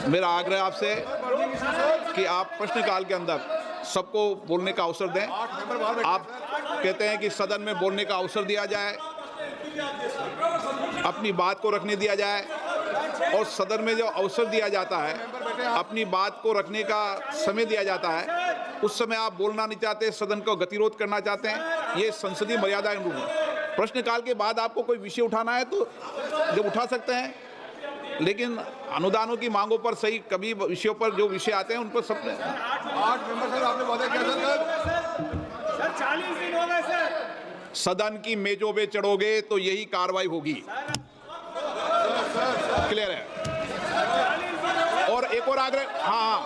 मेरा आग्रह आपसे कि आप प्रश्नकाल के अंदर सबको बोलने का अवसर दें। आप कहते हैं कि सदन में बोलने का अवसर दिया जाए, अपनी बात को रखने दिया जाए, और सदन में जो अवसर दिया जाता है, अपनी बात को रखने का समय दिया जाता है, उस समय आप बोलना नहीं चाहते, सदन को गतिरोध करना चाहते हैं। ये संसदीय मर्यादा के अनुरूप है। प्रश्नकाल के बाद आपको कोई विषय उठाना है तो जब उठा सकते हैं, लेकिन अनुदानों की मांगों पर सही कभी विषयों पर जो विषय आते हैं उन पर सबने 8 मेंबर साहब आपने वादा किया सर 40 दिन हो गए सर। सदन की मेजों पे चढ़ोगे तो यही कार्रवाई होगी। क्लियर है? और एक और आग्रह, हाँ,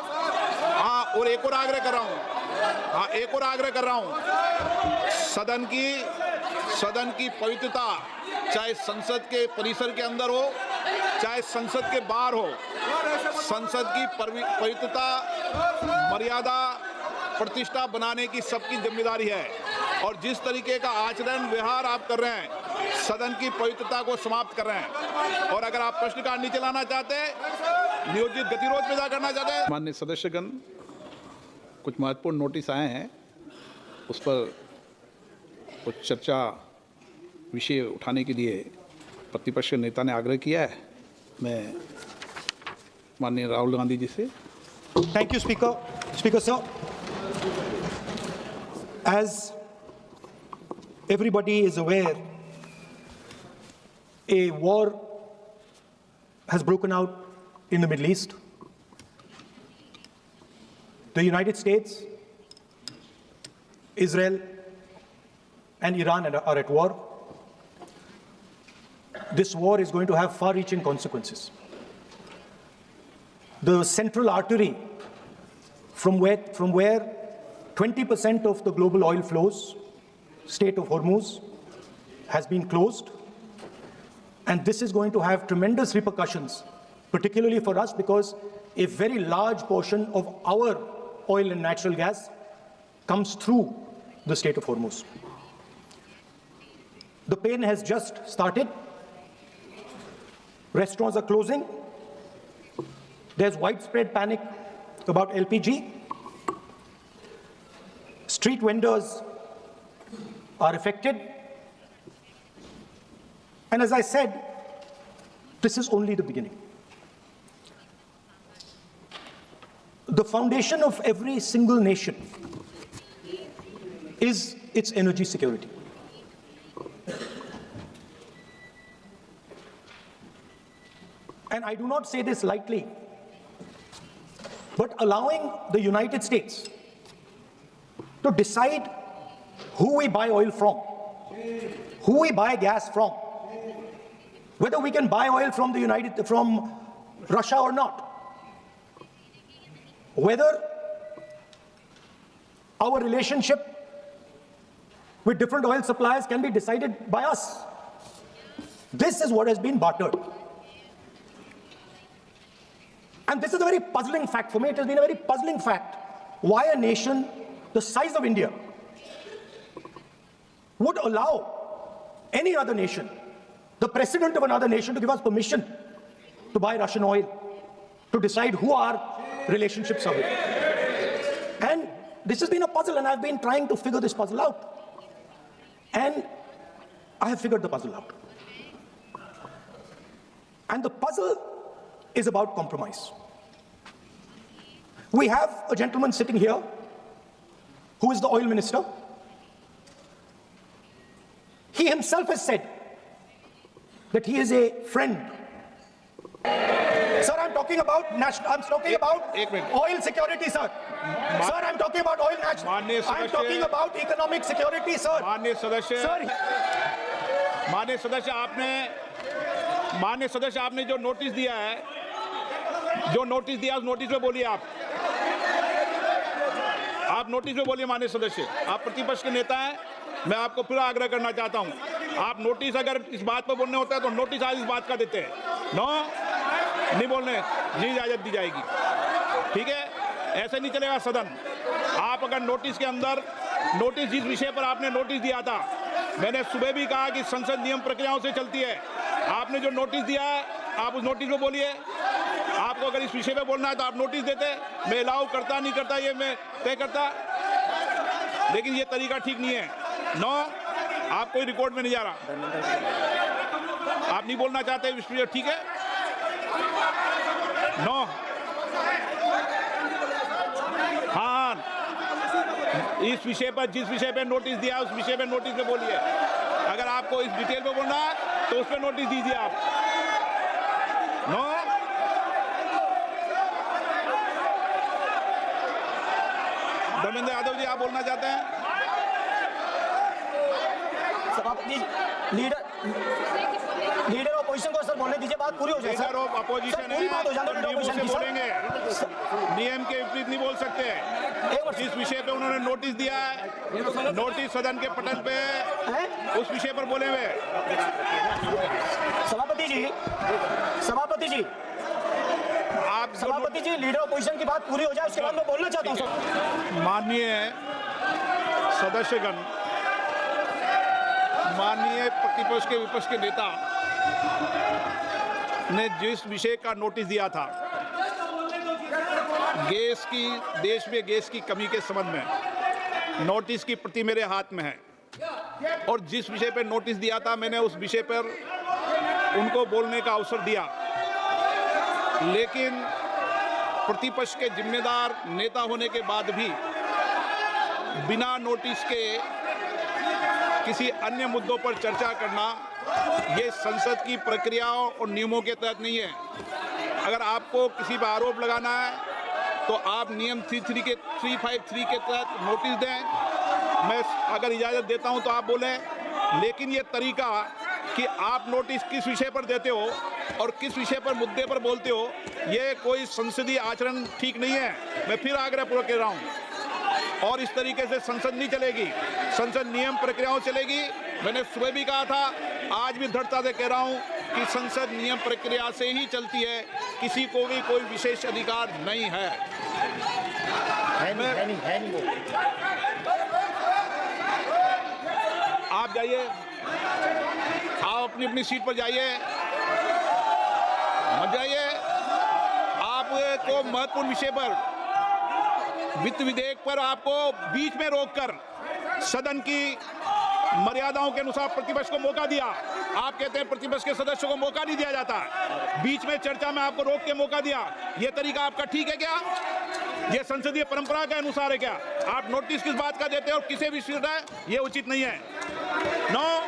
और एक और आग्रह कर रहा हूँ, एक और आग्रह कर रहा हूँ, सदन की पवित्रता, चाहे संसद के परिसर के अंदर हो, चाहे संसद के बाहर हो, संसद की पवित्रता, मर्यादा, प्रतिष्ठा बनाने की सबकी जिम्मेदारी है। और जिस तरीके का आचरण व्यवहार आप कर रहे हैं, सदन की पवित्रता को समाप्त कर रहे हैं। और अगर आप प्रश्नकाल नहीं चलाना चाहते, नियोजित गतिरोध पैदा करना चाहते हैं। माननीय सदस्यगण, कुछ महत्वपूर्ण नोटिस आए हैं, उस पर कुछ चर्चा विषय उठाने के लिए प्रतिपक्ष के नेता ने आग्रह किया है। मैं माननीय राहुल गांधी जी से। Thank you, Speaker. Speaker, sir. As everybody is aware, a war has broken out in the Middle East. The United States, Israel, and Iran are at war. This war is going to have far-reaching consequences. The central artery from where 20% of the global oil flows, Strait of Hormuz, has been closed. And this is going to have tremendous repercussions, particularly for us, because a very large portion of our oil and natural gas comes through the Strait of Hormuz. The pain has just started. Restaurants are closing. There's widespread panic about LPG. Street vendors are affected. And as I said, this is only the beginning. The foundation of every single nation is its energy security. And I do not say this lightly, but allowing the United States to decide who we buy oil from, who we buy gas from, whether we can buy oil from Russia or not, whether our relationship with different oil suppliers can be decided by us. This is what has been bartered. And this is a very puzzling fact for me. It has been a very puzzling fact why a nation the size of India would allow any other nation, the president of another nation, to give us permission to buy Russian oil, to decide who our relationships are with. And this has been a puzzle, and I've been trying to figure this puzzle out. And I have figured the puzzle out. And the puzzle is about compromise. We have a gentleman sitting here who is the oil minister. He himself has said that he is a friend. Sir, I'm talking about oil security, sir. Sir, I'm talking about oil national. I'm talking about economic security, sir. माननीय सदस्य आपने जो notice दिया है, उस notice में बोलिए आप नोटिस में बोलिए। माननीय सदस्य, आप प्रतिपक्ष के नेता हैं, मैं आपको फिर आग्रह करना चाहता हूं, आप नोटिस अगर इस बात पर बोलने होता है तो नोटिस आज इस बात का देते हैं। नहीं बोलने जी इजाजत दी जाएगी, ठीक है? ऐसे नहीं चलेगा सदन। आप अगर नोटिस के अंदर जिस विषय पर आपने नोटिस दिया था, मैंने सुबह भी कहा कि संसद नियम प्रक्रियाओं से चलती है। आपने जो नोटिस दिया है आप उस नोटिस में बोलिए। आपको अगर इस विषय पे बोलना है तो आप नोटिस देते। मैं अलाउ करता नहीं करता ये मैं तय करता, लेकिन ये तरीका ठीक नहीं है। 9, आप कोई रिकॉर्ड में नहीं जा रहा, आप नहीं बोलना चाहते इस विषय, ठीक है। 9, हाँ, इस विषय पर, जिस विषय पे नोटिस दिया उस विषय पे नोटिस में बोलिए। अगर आपको इस डिटेल पे बोलना है तो उस पर नोटिस दीजिए आप। 9, धर्मेंद्र यादव जी, आप बोलना चाहते हैं? सभापति लीडर ऑपोजिशन को सर बोलने दीजिए, बात पूरी हो जाए। लीडर ऑफ अपोजिशन है, नियमों से बोलेंगे, नियम के विपरीत नहीं बोल सकते। जिस विषय पे उन्होंने नोटिस दिया है, नोटिस सदन के पटल पे है, उस विषय पर बोले हुए। सभापति जी आप सभापति जी, लीडर ऑपोजिशन की बात पूरी हो जाए, उसके बाद मैं बोलना चाहता हूँ सर। माननीय सदस्यगण, माननीय प्रतिपक्ष के विपक्ष के नेता ने जिस विषय का नोटिस दिया था, देश में गैस की कमी के संबंध में, नोटिस की प्रति मेरे हाथ में है, और जिस विषय पर नोटिस दिया था मैंने उस विषय पर उनको बोलने का अवसर दिया, लेकिन प्रतिपक्ष के जिम्मेदार नेता होने के बाद भी बिना नोटिस के किसी अन्य मुद्दों पर चर्चा करना ये संसद की प्रक्रियाओं और नियमों के तहत नहीं है। अगर आपको किसी पर आरोप लगाना है तो आप नियम 353 के तहत नोटिस दें। मैं अगर इजाज़त देता हूं तो आप बोलें, लेकिन ये तरीका कि आप नोटिस किस विषय पर देते हो और किस विषय पर मुद्दे पर बोलते हो, ये कोई संसदीय आचरण ठीक नहीं है। मैं फिर आग्रहपूर्वक कह रहा हूँ, और इस तरीके से संसद नहीं चलेगी, संसद नियम प्रक्रियाओं चलेगी। मैंने सुबह भी कहा था, आज भी दृढ़ता से कह रहा हूँ कि संसद नियम प्रक्रिया से ही चलती है, किसी को भी कोई विशेष अधिकार नहीं है। आप जाइए, आप अपनी अपनी सीट पर जाइए, मत जाइए। आपको महत्वपूर्ण विषय पर, वित्त विधेयक पर आपको बीच में रोककर सदन की मर्यादाओं के अनुसार प्रतिपक्ष को मौका दिया। आप कहते हैं प्रतिपक्ष के सदस्यों को मौका नहीं दिया जाता, बीच में चर्चा में आपको रोक के मौका दिया। यह तरीका आपका ठीक है क्या? यह संसदीय परंपरा के अनुसार है क्या? आप नोटिस किस बात का देते हैं और किसे भी स्वीकार है, यह उचित नहीं है। 9,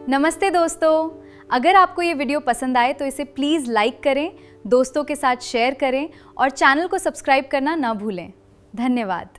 नमस्ते दोस्तों, अगर आपको ये वीडियो पसंद आए तो इसे प्लीज़ लाइक करें, दोस्तों के साथ शेयर करें और चैनल को सब्सक्राइब करना ना भूलें। धन्यवाद।